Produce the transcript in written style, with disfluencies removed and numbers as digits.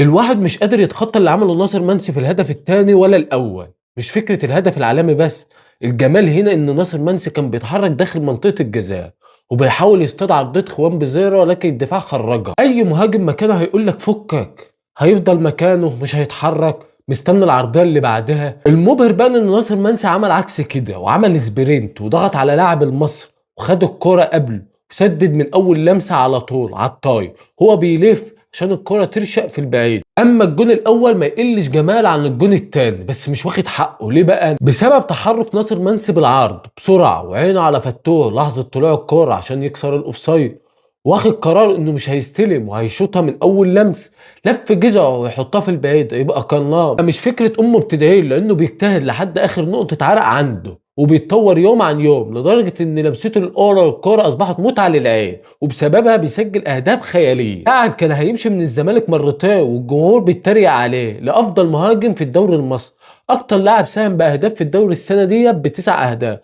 الواحد مش قادر يتخطى اللي عمله ناصر منسي في الهدف الثاني ولا الاول. مش فكره الهدف العالمي بس، الجمال هنا ان ناصر منسي كان بيتحرك داخل منطقه الجزاء وبيحاول يصطاد عرضيه خوان بزيرة، ولكن الدفاع خرجها. اي مهاجم مكانه هيقول لك فكك، هيفضل مكانه مش هيتحرك مستني العرضيه اللي بعدها. المبهر بقى ان ناصر منسي عمل عكس كده، وعمل سبرنت وضغط على لاعب المصري وخد الكرة قبله وسدد من اول لمسه على طول على الطاير. هو بيلف عشان الكرة ترشق في البعيد. اما الجون الاول ما يقلش جمال عن الجون التاني، بس مش واخد حقه. ليه بقى؟ بسبب تحرك ناصر منسي بالعرض بسرعه وعينه على فتوح لحظه طلوع الكرة عشان يكسر الاوفسايد، واخد قرار انه مش هيستلم وهيشوطها من اول لمس. لف جذعه ويحطها في البعيد يبقى كان نار. مش فكره امه ابتدائيه، لانه بيجتهد لحد اخر نقطه عرق عنده وبيتطور يوم عن يوم، لدرجه ان لمسته الاولى للكرة اصبحت متعه للعين، وبسببها بيسجل اهداف خياليه. لاعب كان هيمشي من الزمالك مرتين والجمهور بيتريق عليه لافضل مهاجم في الدوري المصري. اكتر لاعب ساهم باهداف في الدوري السنه دي ب9 اهداف.